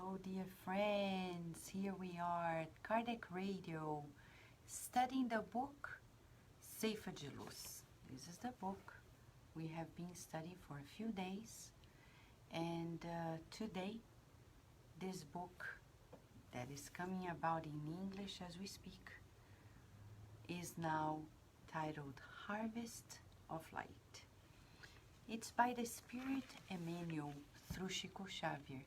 Hello, dear friends. Here we are at Kardec Radio, studying the book Ceifa de Luz. This is the book we have been studying for a few days, and today, this book that is coming about in English as we speak is now titled Harvest of Light. It's by the Spirit Emmanuel through Chico Xavier.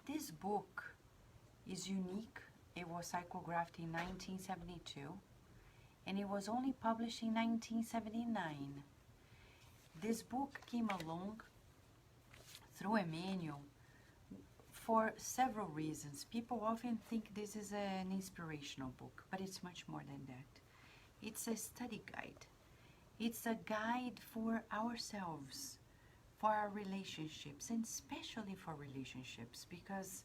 This book is unique. It was psychographed in 1972 and it was only published in 1979. This book came along through Emmanuel for several reasons. People often think this is an inspirational book, but it's much more than that. It's a study guide. It's a guide for ourselves, for our relationships, and especially for relationships, because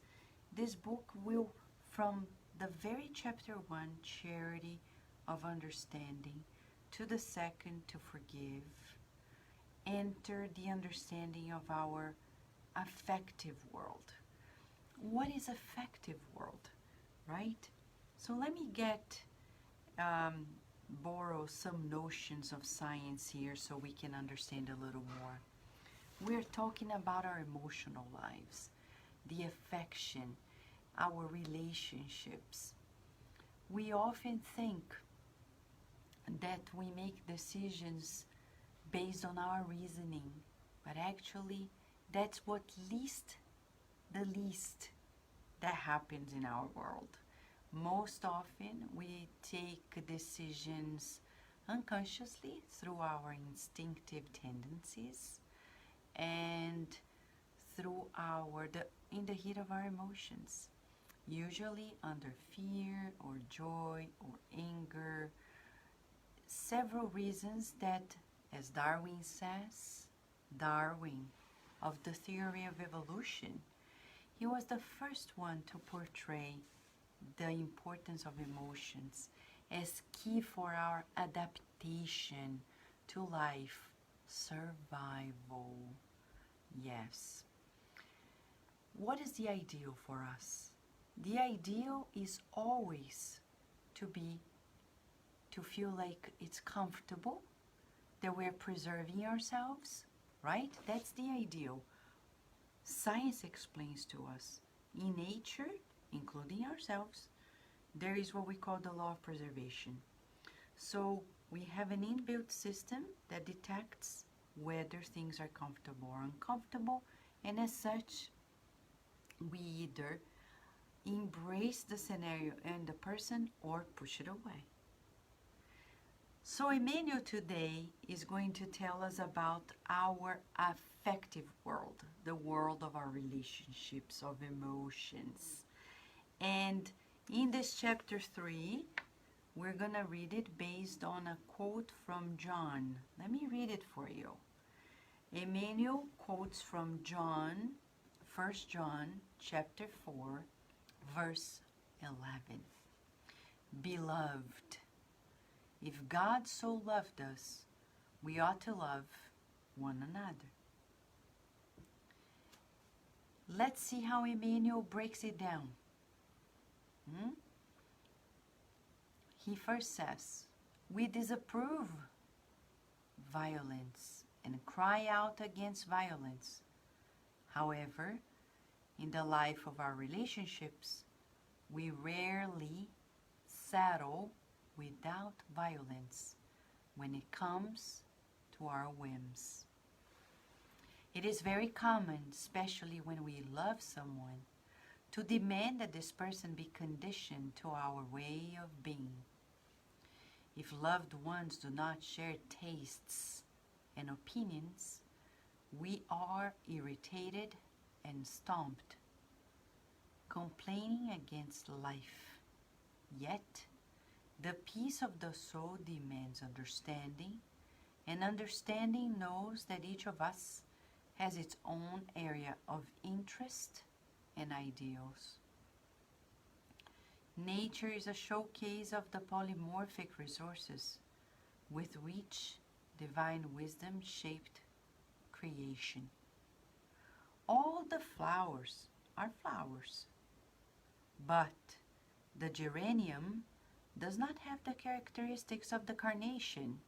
this book will, from the very chapter 1, charity of understanding, to the second, to forgive, enter the understanding of our affective world. What is affective world, right? So let me borrow some notions of science here so we can understand a little more. We're talking about our emotional lives, the affection, our relationships. We often think that we make decisions based on our reasoning, but actually that's the least that happens in our world. Most often we take decisions unconsciously through our instinctive tendencies and through in the heat of our emotions, usually under fear or joy or anger. Several reasons that, as Darwin says, Darwin of the theory of evolution, he was the first one to portray the importance of emotions as key for our adaptation to life, survival. Yes. What is the ideal for us? The ideal is always to feel like it's comfortable, that we're preserving ourselves, right? That's the ideal. Science explains to us, in nature, including ourselves, there is what we call the law of preservation. So we have an inbuilt system that detects whether things are comfortable or uncomfortable, and as such, we either embrace the scenario and the person or push it away. So Emmanuel today is going to tell us about our affective world, the world of our relationships, of emotions. And in this chapter 3, we're going to read it based on a quote from John. Let me read it for you. Emmanuel quotes from John, 1 John chapter 4, verse 11. Beloved, if God so loved us, we ought to love one another. Let's see how Emmanuel breaks it down. He first says, we disapprove violence and cry out against violence. However, in the life of our relationships, we rarely settle without violence when it comes to our whims. It is very common, especially when we love someone, to demand that this person be conditioned to our way of being. If loved ones do not share tastes and opinions, we are irritated and stomped, complaining against life. Yet, the peace of the soul demands understanding, and understanding knows that each of us has its own area of interest and ideals. Nature is a showcase of the polymorphic resources with which divine wisdom shaped creation. All the flowers are flowers. But the geranium does not have the characteristics of the carnation,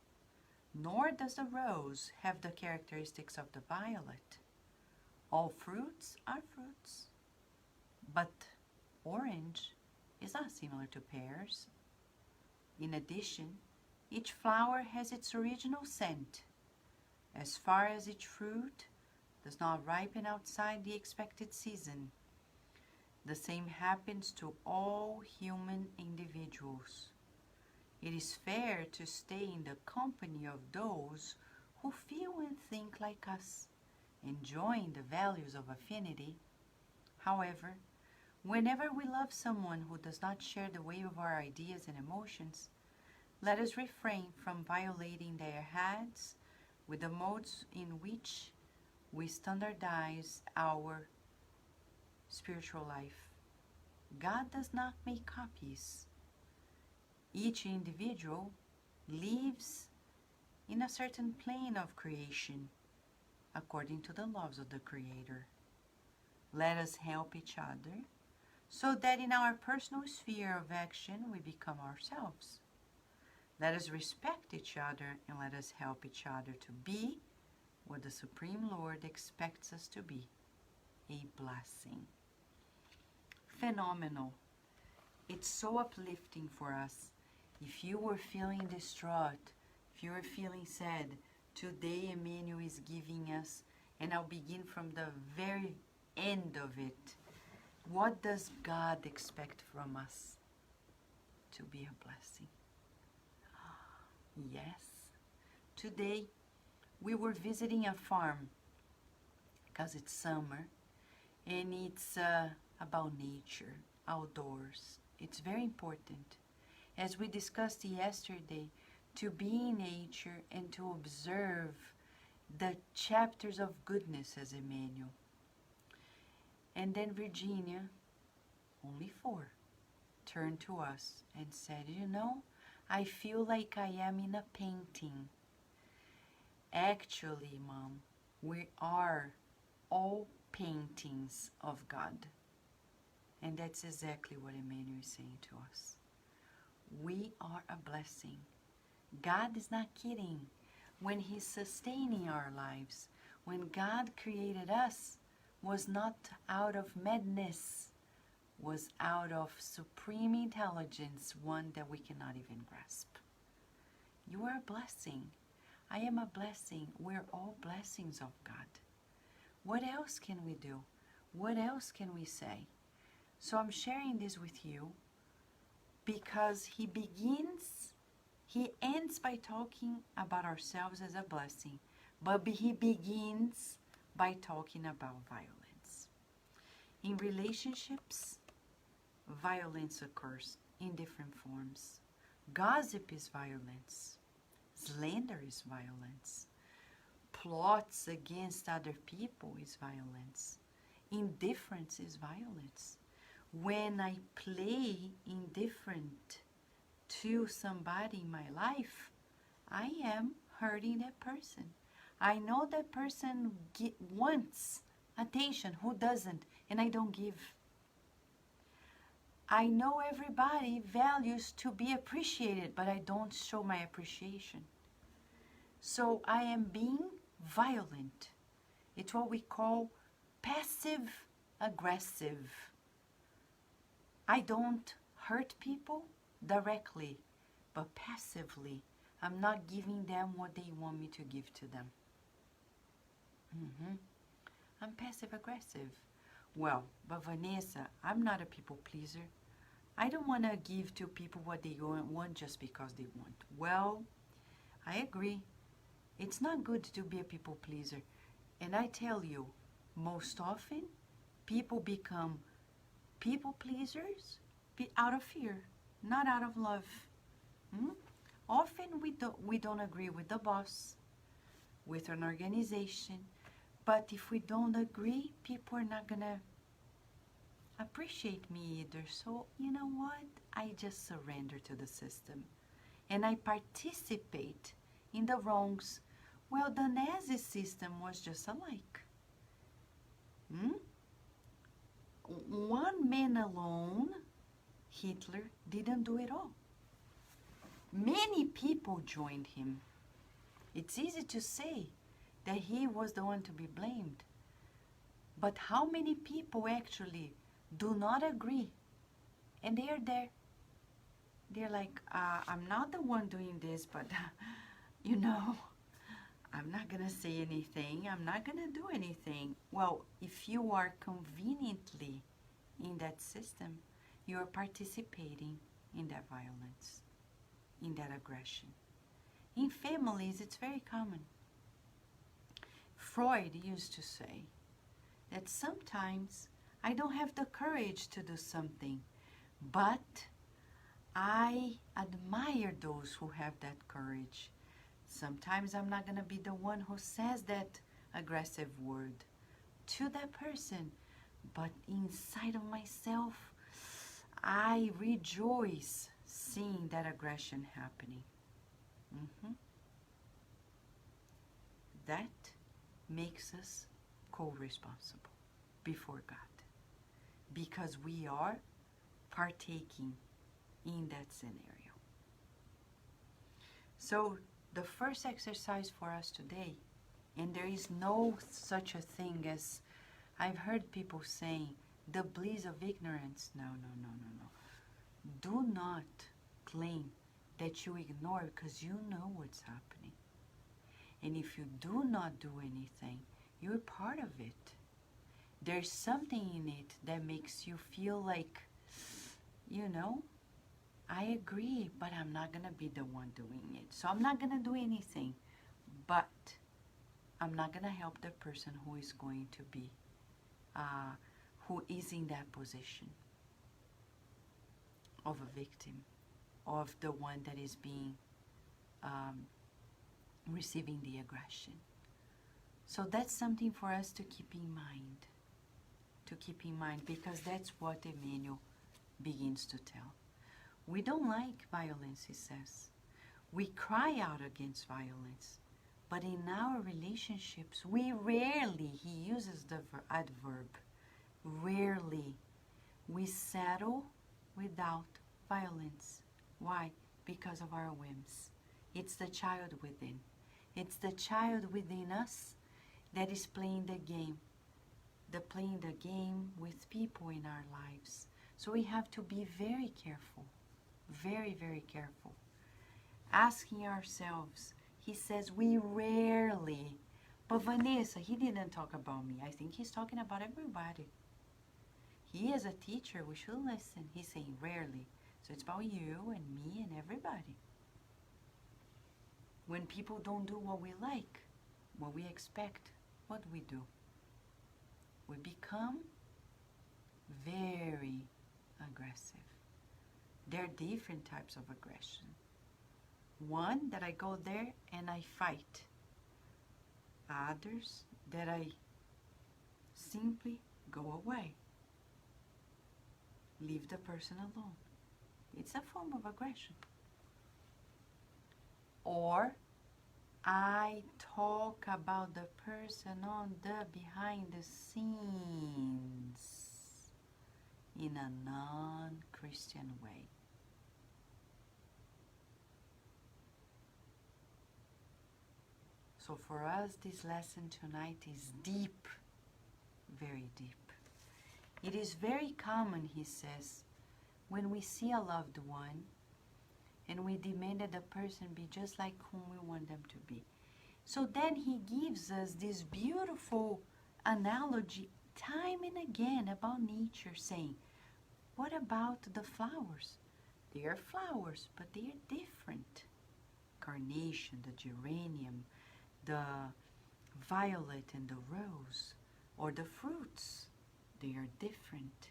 nor does the rose have the characteristics of the violet. All fruits are fruits, but orange is not similar to pears. In addition, each flower has its original scent, as far as each fruit does not ripen outside the expected season. The same happens to all human individuals. It is fair to stay in the company of those who feel and think like us, enjoying the values of affinity. However, whenever we love someone who does not share the way of our ideas and emotions, let us refrain from violating their heads with the modes in which we standardize our spiritual life. God does not make copies. Each individual lives in a certain plane of creation according to the laws of the Creator. Let us help each other so that in our personal sphere of action we become ourselves. Let us respect each other and let us help each other to be what the Supreme Lord expects us to be, a blessing. Phenomenal. It's so uplifting for us. If you were feeling distraught, if you were feeling sad, today Emmanuel is giving us, and I'll begin from the very end of it. What does God expect from us? To be a blessing. Yes. Today we were visiting a farm because it's summer and it's about nature, outdoors. It's very important, as we discussed yesterday, to be in nature and to observe the chapters of goodness as Emmanuel. And then Virginia, only 4, turned to us and said, you know, I feel like I am in a painting. Actually, Mom, we are all paintings of God. And that's exactly what Emmanuel is saying to us. We are a blessing. God is not kidding when He's sustaining our lives. When God created us, was not out of madness, was out of supreme intelligence, one that we cannot even grasp. You are a blessing. I am a blessing. We're all blessings of God. What else can we do? What else can we say? So I'm sharing this with you because he ends by talking about ourselves as a blessing, but he begins by talking about violence. In relationships, violence occurs in different forms. Gossip is violence. Slander is violence. Plots against other people is violence. Indifference is violence. When I play indifferent to somebody in my life, I am hurting that person. I know that person wants attention. Who doesn't? And I don't give. I know everybody values to be appreciated, but I don't show my appreciation. So I am being violent. It's what we call passive aggressive. I don't hurt people directly, but passively. I'm not giving them what they want me to give to them. I'm passive aggressive. Well, but Vanessa, I'm not a people pleaser. I don't want to give to people what they want just because they want. Well, I agree. It's not good to be a people pleaser. And I tell you, most often, people become people pleasers out of fear, not out of love. Often we don't agree with the boss, with an organization, but if we don't agree, people are not gonna appreciate me either. So you know what? I just surrender to the system, and I participate in the wrongs. Well, the Nazi system was just alike. one man alone, Hitler, didn't do it all. Many people joined him. It's easy to say that he was the one to be blamed. But how many people actually do not agree? And they are there. They're like, I'm not the one doing this, but, you know, I'm not going to say anything. I'm not going to do anything. Well, if you are conveniently in that system, you are participating in that violence, in that aggression. In families, it's very common. Freud used to say that sometimes I don't have the courage to do something, but I admire those who have that courage. Sometimes I'm not going to be the one who says that aggressive word to that person, but inside of myself, I rejoice seeing that aggression happening. That makes us co-responsible before God, because we are partaking in that scenario. So the first exercise for us today, and there is no such a thing as, I've heard people saying, the bliss of ignorance. No. Do not claim that you ignore because you know what's happening. And if you do not do anything, you're part of it. There's something in it that makes you feel like, you know, I agree, but I'm not going to be the one doing it. So I'm not going to do anything. But I'm not going to help the person who is going to be, who is in that position of a victim, of the one that is being, receiving the aggression. So that's something for us to keep in mind. Because that's what Emmanuel begins to tell. We don't like violence, he says. We cry out against violence. But in our relationships, we rarely, he uses the adverb, rarely, we settle without violence. Why? Because of our whims. It's the child within. It's the child within us that is playing the game. Playing the game with people in our lives. So we have to be very careful. Very, very careful. Asking ourselves, he says we rarely, but Vanessa, he didn't talk about me. I think he's talking about everybody. He is a teacher, we should listen. He's saying rarely. So it's about you and me and everybody. When people don't do what we like, what we expect, what do we do? We become very aggressive. There are different types of aggression. One, that I go there and I fight. Others, that I simply go away. Leave the person alone. It's a form of aggression. Or I talk about the person on the behind the scenes in a non-Christian way. So for us, this lesson tonight is deep, very deep. It is very common, he says, when we see a loved one and we demand that the person be just like whom we want them to be. So then he gives us this beautiful analogy time and again about nature, saying, what about the flowers? They are flowers, but they are different. Carnation, the geranium, the violet and the rose, or the fruits, they are different,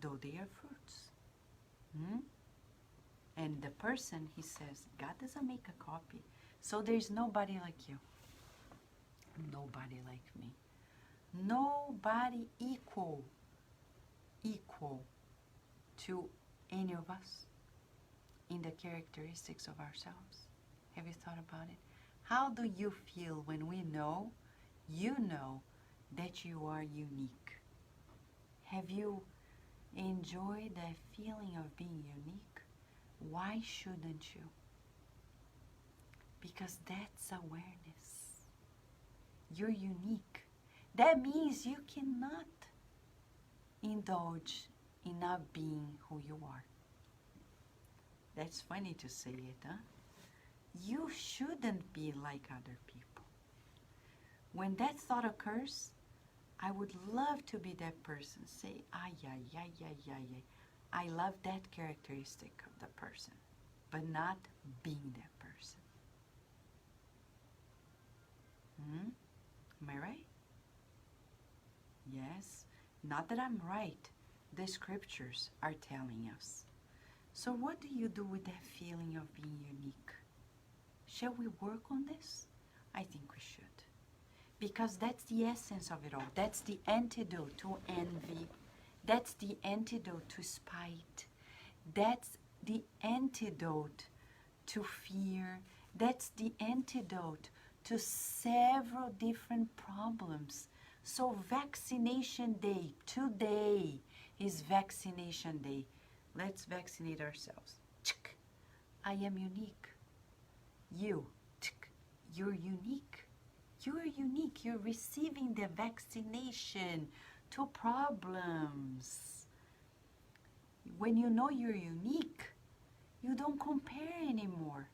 though they are fruits. And the person, he says, God doesn't make a copy. So there's nobody like you. Nobody like me. Nobody equal to any of us in the characteristics of ourselves. Have you thought about it? How do you feel when we know, you know, that you are unique? Have you enjoy that feeling of being unique, why shouldn't you? Because that's awareness. You're unique. That means you cannot indulge in not being who you are. That's funny to say it, huh? You shouldn't be like other people. When that thought occurs, I would love to be that person. Say, ay, ay, ay, ay, ay, ay. I love that characteristic of the person, but not being that person. Am I right? Yes. Not that I'm right. The scriptures are telling us. So what do you do with that feeling of being unique? Shall we work on this? I think we should. Because that's the essence of it all. That's the antidote to envy. That's the antidote to spite. That's the antidote to fear. That's the antidote to several different problems. So Vaccination Day, today is Vaccination Day. Let's vaccinate ourselves. I am unique. You're unique. You're unique. You're receiving the vaccination to problems. When you know you're unique, you don't compare anymore.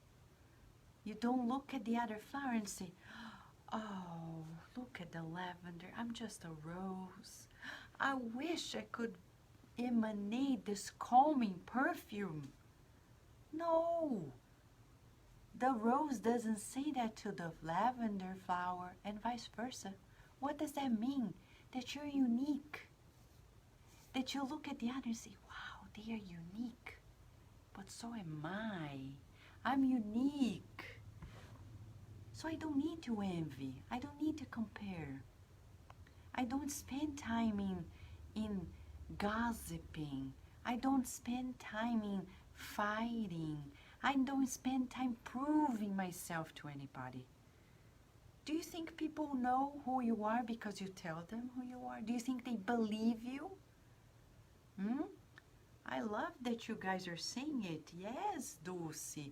You don't look at the other flower and say, oh, look at the lavender. I'm just a rose. I wish I could emanate this calming perfume. No. The rose doesn't say that to the lavender flower and vice versa. What does that mean? That you're unique. That you look at the other and say, wow, they are unique. But so am I. I'm unique. So I don't need to envy. I don't need to compare. I don't spend time in gossiping. I don't spend time in fighting. I don't spend time proving myself to anybody. Do you think people know who you are because you tell them who you are? Do you think they believe you? I love that you guys are saying it. Yes, Dulce,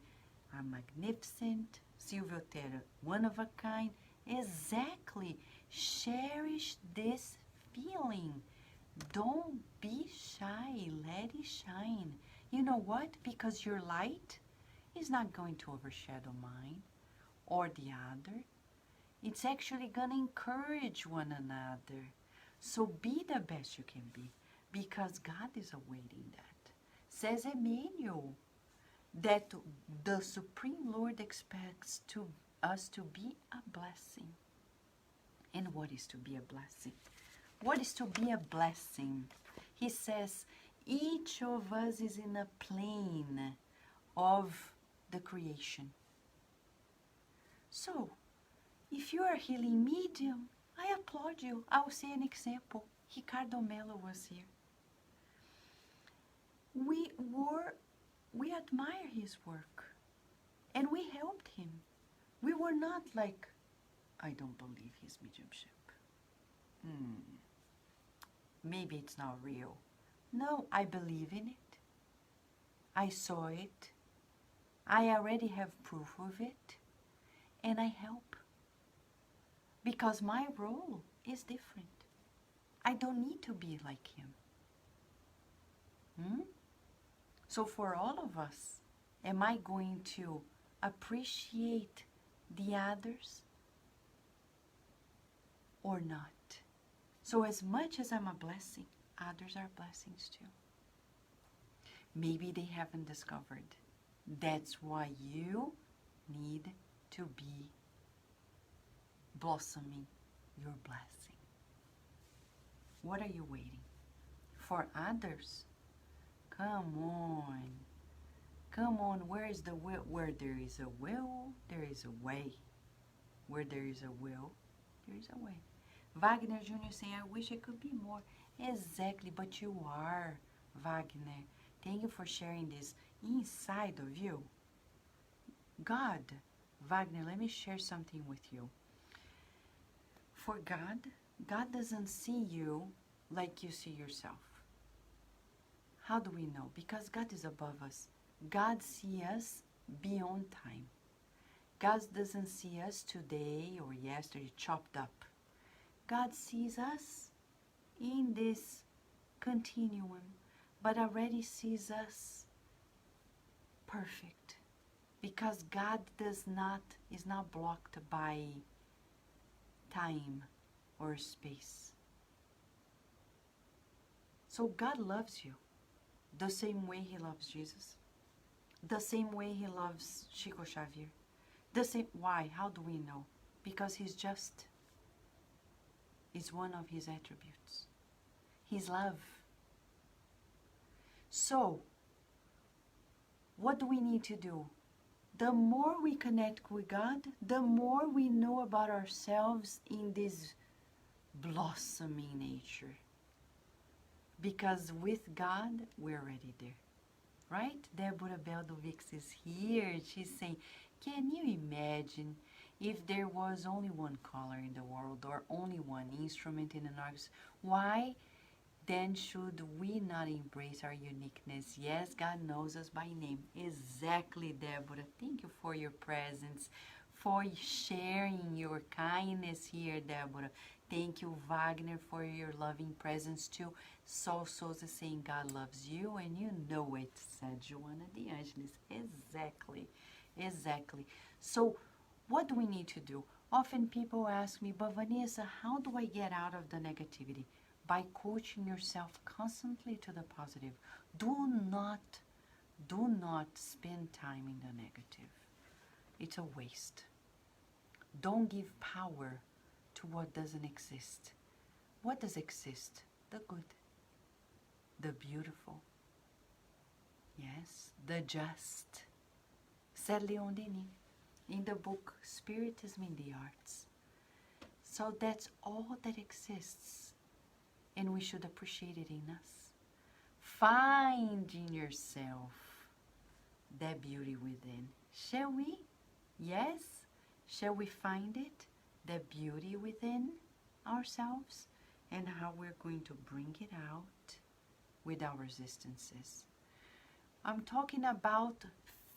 I'm magnificent. Silvio Terra, one of a kind. Exactly. Cherish this feeling. Don't be shy. Let it shine. You know what? Because your light is not going to overshadow mine or the other. It's actually going to encourage one another. So be the best you can be, because God is awaiting that. Says Emmanuel, that the Supreme Lord expects us to be a blessing. And what is to be a blessing? What is to be a blessing? He says, each of us is in a plane of the creation. So, if you are a healing medium, I applaud you. I will say an example. Ricardo Mello was here. We admire his work, and we helped him. We were not like, I don't believe his mediumship. Maybe it's not real. No, I believe in it. I saw it. I already have proof of it, and I help. Because my role is different. I don't need to be like him. So for all of us, am I going to appreciate the others or not? So as much as I'm a blessing, others are blessings too. Maybe they haven't discovered. That's why you need to be blossoming your blessing. What are you waiting? For others? Come on. Come on, where is the will? Where there is a will, there is a way. Where there is a will, there is a way. Wagner Jr. saying, I wish I could be more. Exactly, but you are, Wagner. Thank you for sharing this inside of you. God, Wagner, let me share something with you. For God, God doesn't see you like you see yourself. How do we know? Because God is above us. God sees us beyond time. God doesn't see us today or yesterday chopped up. God sees us in this continuum, but already sees us perfect. Because God is not blocked by time or space. So God loves you the same way He loves Jesus, the same way He loves Chico Xavier. The same. Why? How do we know? Because He's just. It's one of His attributes. His love. So, what do we need to do? The more we connect with God, the more we know about ourselves in this blossoming nature. Because with God, we're already there. Right? Deborah Beldovics is here. She's saying, can you imagine if there was only one color in the world or only one instrument in an orchestra? Why then should we not embrace our uniqueness? Yes, God knows us by name. Exactly, Deborah. Thank you for your presence, for sharing your kindness here, Deborah. Thank you, Wagner, for your loving presence too. Sol Souza saying God loves you, and you know it, said Joanna De Angelis. Exactly, exactly. So what do we need to do? Often people ask me, but Vanessa, how do I get out of the negativity? By coaching yourself constantly to the positive. Do not spend time in the negative. It's a waste. Don't give power to what doesn't exist. What does exist? The good, the beautiful, yes, the just. Said Leon Denis in the book Spiritism in the Arts. So that's all that exists, and we should appreciate it in us. Find in yourself that beauty within. Shall we? Yes? Shall we find it? The beauty within ourselves, and how we're going to bring it out with our resistances. I'm talking about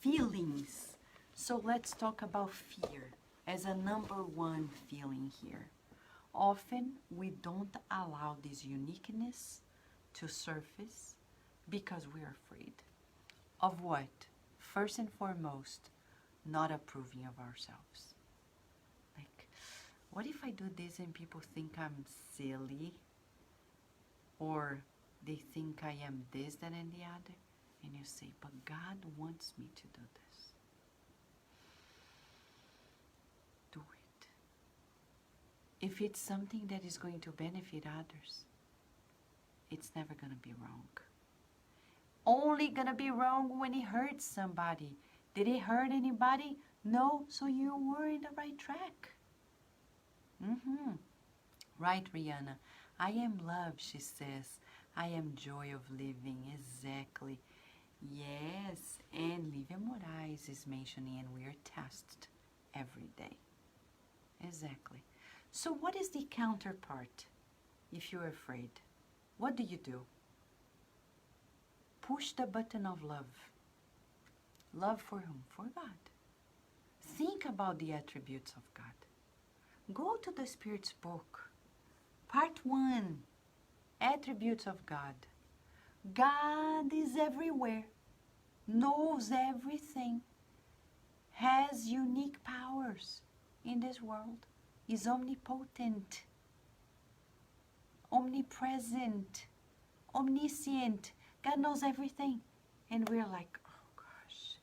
feelings. So let's talk about fear as a number one feeling here. Often we don't allow this uniqueness to surface because we're afraid. Of what? First and foremost, not approving of ourselves. Like, what if I do this and people think I'm silly? Or they think I am this, that, and the other? And you say, but God wants me to do this. Do it. If it's something that is going to benefit others, it's never going to be wrong. Only going to be wrong when it hurts somebody. Did it hurt anybody? No, so you were in the right track. Right, Rihanna. I am love, she says. I am joy of living. Exactly. Yes, and Lívia Moraes is mentioning, and we are tested every day. Exactly. So what is the counterpart if you're afraid? What do? Push the button of love. Love for whom? For God. Think about the attributes of God. Go to the Spirit's book. Part 1, Attributes of God. God is everywhere, knows everything, has unique powers in this world, is omnipotent, omnipresent, omniscient. God knows everything. And we're like, oh gosh,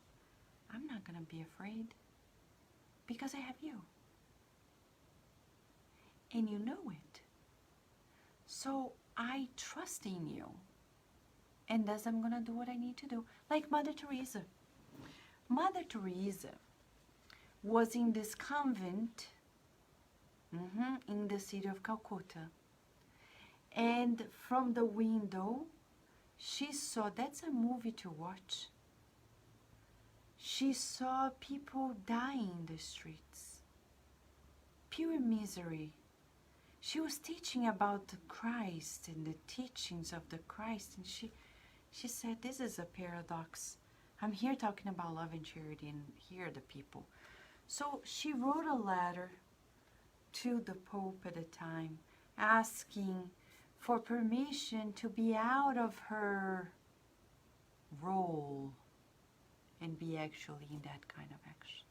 I'm not going to be afraid because I have you. And you know it. So I trust in you. And thus I'm going to do what I need to do. Like Mother Teresa. Mother Teresa was in this convent in the city of Calcutta. And from the window, she saw, that's a movie to watch. She saw people dying in the streets. Pure misery. She was teaching about the Christ and the teachings of the Christ, and She said, this is a paradox. I'm here talking about love and charity, and here are the people. So she wrote a letter to the Pope at the time, asking for permission to be out of her role and be actually in that kind of action.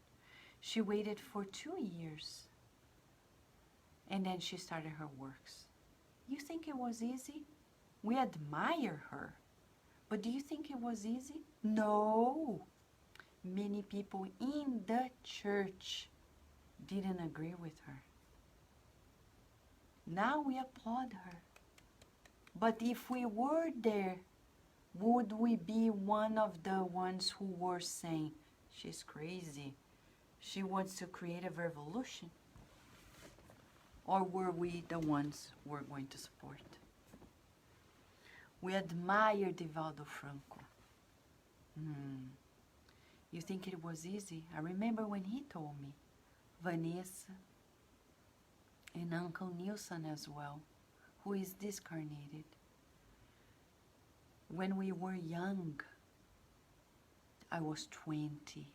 She waited for 2 years, and then she started her works. You think it was easy? We admire her. But do you think it was easy? No. Many people in the church didn't agree with her. Now we applaud her. But if we were there, would we be one of the ones who were saying, she's crazy, she wants to create a revolution? Or were we the ones who were going to support? We admire Divaldo Franco. You think it was easy? I remember when he told me, Vanessa, and Uncle Nilsson as well, who is discarnated. When we were young, I was 20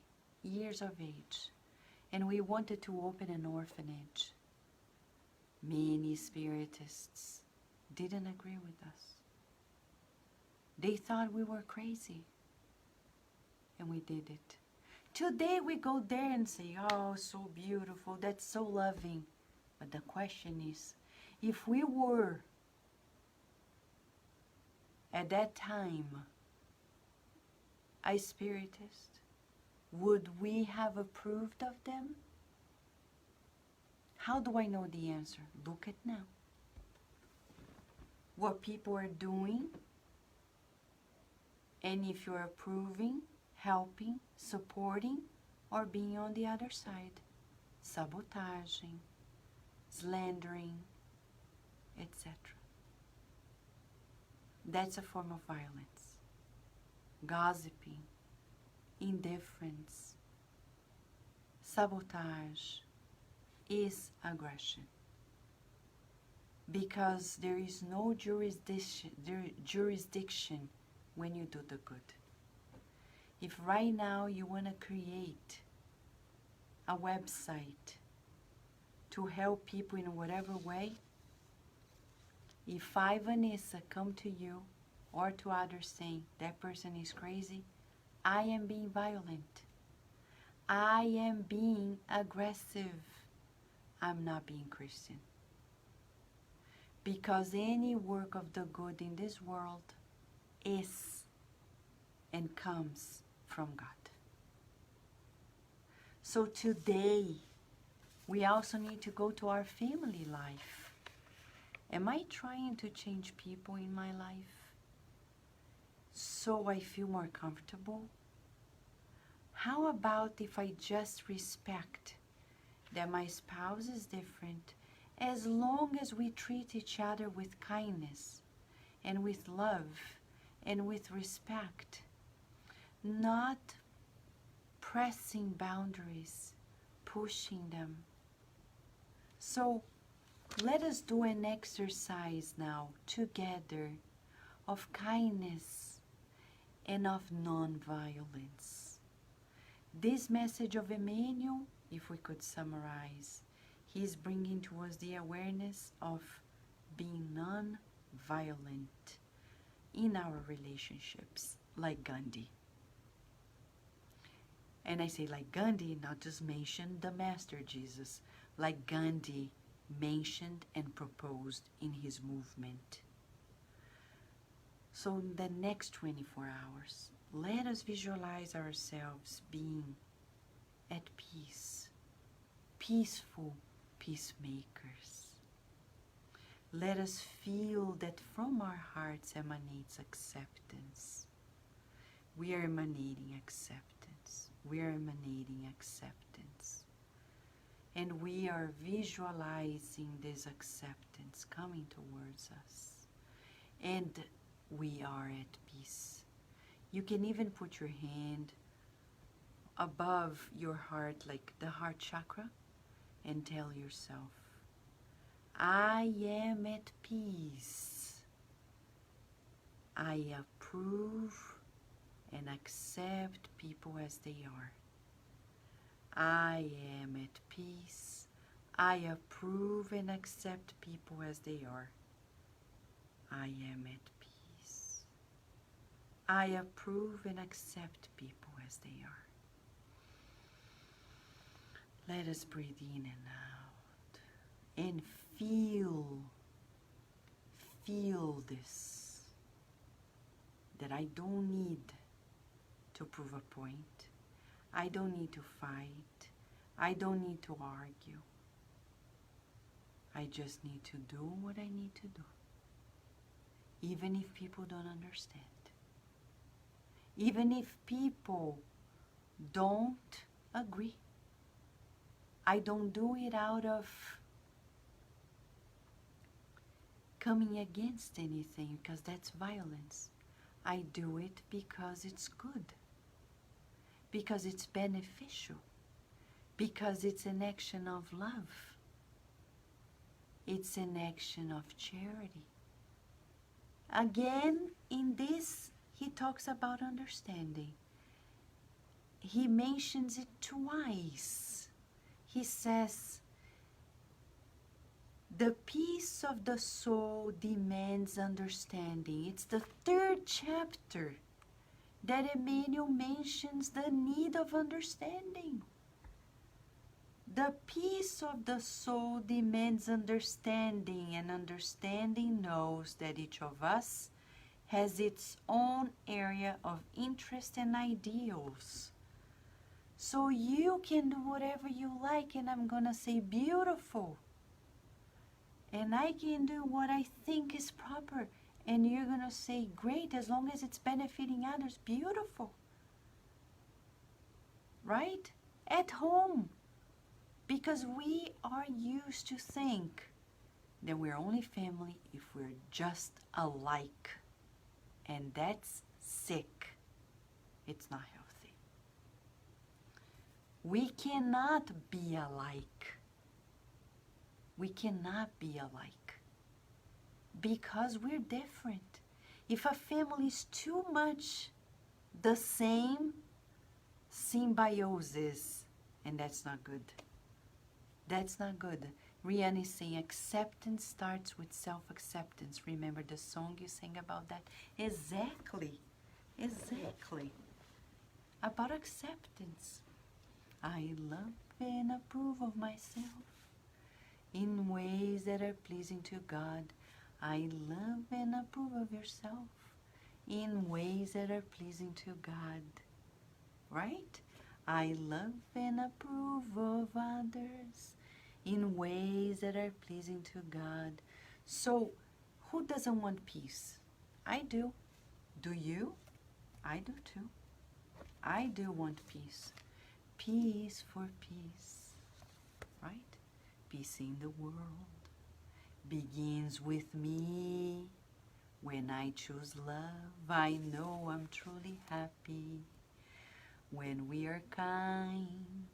years of age, and we wanted to open an orphanage. Many spiritists didn't agree with us. They thought we were crazy, and we did it. Today we go there and say, oh, so beautiful, that's so loving. But the question is, if we were at that time a spiritist, would we have approved of them? How do I know the answer? Look at now. What people are doing, and if you're approving, helping, supporting, or being on the other side, sabotaging, slandering, etc. That's a form of violence. Gossiping, indifference, sabotage is aggression. Because there is no jurisdiction when you do the good. If right now you want to create a website to help people in whatever way, if I, Vanessa, come to you or to others saying that person is crazy, I am being violent. I am being aggressive. I'm not being Christian. Because any work of the good in this world is and comes from God. So today, we also need to go to our family life. Am I trying to change people in my life so I feel more comfortable? How about if I just respect that my spouse is different, as long as we treat each other with kindness and with love and with respect, not pressing boundaries, pushing them. So let us do an exercise now together of kindness and of non-violence. This message of Emmanuel, if we could summarize, he is bringing to us the awareness of being non-violent in our relationships, like Gandhi. And I say like Gandhi, not just mention the Master Jesus, like Gandhi mentioned and proposed in his movement. So in the next 24 hours, let us visualize ourselves being at peace, peaceful peacemakers. Let us feel that from our hearts emanates acceptance. We are emanating acceptance. We are emanating acceptance. And we are visualizing this acceptance coming towards us. And we are at peace. You can even put your hand above your heart, like the heart chakra, and tell yourself, I am at peace. I approve and accept people as they are. I am at peace. I approve and accept people as they are. I am at peace. I approve and accept people as they are. Let us breathe in and out and feel this, that I don't need to prove a point. I don't need to fight. I don't need to argue. I just need to do what I need to do, even if people don't understand. Even if people don't agree. I don't do it out of coming against anything, because that's violence. I do it because it's good, because it's beneficial, because it's an action of love. It's an action of charity. Again, in this, he talks about understanding. He mentions it twice. He says, the peace of the soul demands understanding. It's the 3rd chapter that Emmanuel mentions the need of understanding. The peace of the soul demands understanding, and understanding knows that each of us has its own area of interest and ideals. So you can do whatever you like, and I'm gonna say beautiful. And I can do what I think is proper, and you're gonna say great, as long as it's benefiting others, beautiful. Right? At home. Because we are used to think that we're only family if we're just alike. And that's sick. It's not healthy. We cannot be alike. We cannot be alike. Because we're different. If a family is too much the same, symbiosis, and that's not good. That's not good. Rihanna is saying acceptance starts with self-acceptance. Remember the song you sang about that? Exactly. Exactly. About acceptance. I love and approve of myself in ways that are pleasing to God. I love and approve of yourself in ways that are pleasing to God. Right? I love and approve of others in ways that are pleasing to God. So, who doesn't want peace? I do. Do you? I do too. I do want peace. Peace for peace. Right? Peace in the world begins with me. When I choose love, I know I'm truly happy. When we are kind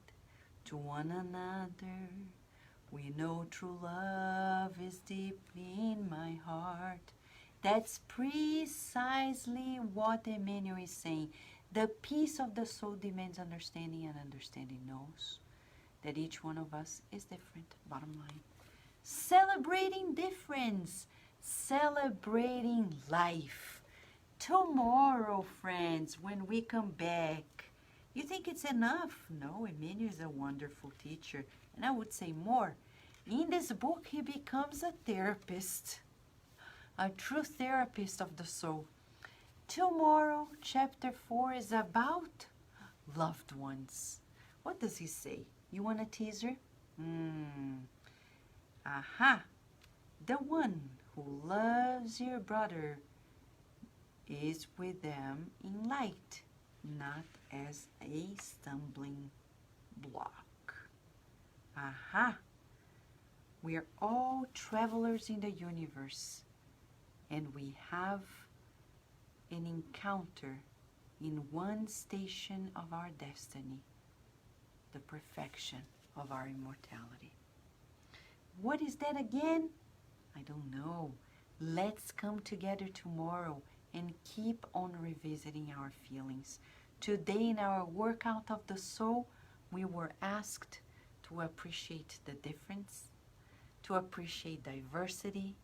to one another, we know true love is deeply in my heart. That's precisely what Emmanuel is saying. The peace of the soul demands understanding, and understanding knows that each one of us is different. Bottom line. Celebrating difference. Celebrating life. Tomorrow, friends, when we come back, you think it's enough? No, Emmanuel is a wonderful teacher. And I would say more. In this book, he becomes a therapist. A true therapist of the soul. Tomorrow, chapter 4 is about loved ones. What does he say? You want a teaser? Aha! The one who loves your brother is with them in light, not as a stumbling block. Aha! We are all travelers in the universe, and we have an encounter in one station of our destiny, the perfection of our immortality. What is that again? I don't know. Let's come together tomorrow and keep on revisiting our feelings. Today in our workout of the soul, we were asked to appreciate the difference, to appreciate diversity,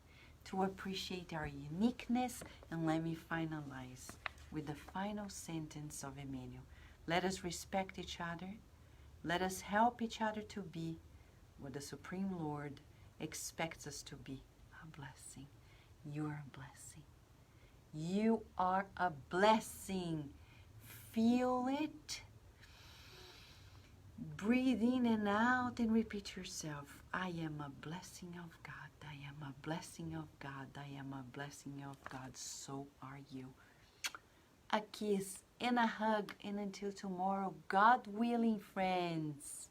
to appreciate our uniqueness. And let me finalize with the final sentence of Emmanuel. Let us respect each other. Let us help each other to be what the Supreme Lord expects us to be, a blessing. You are a blessing. You are a blessing. Feel it. Breathe in and out and repeat yourself. I am a blessing of God. I am a blessing of God. I am a blessing of God. So are you. A kiss and a hug, and until tomorrow, God willing, friends.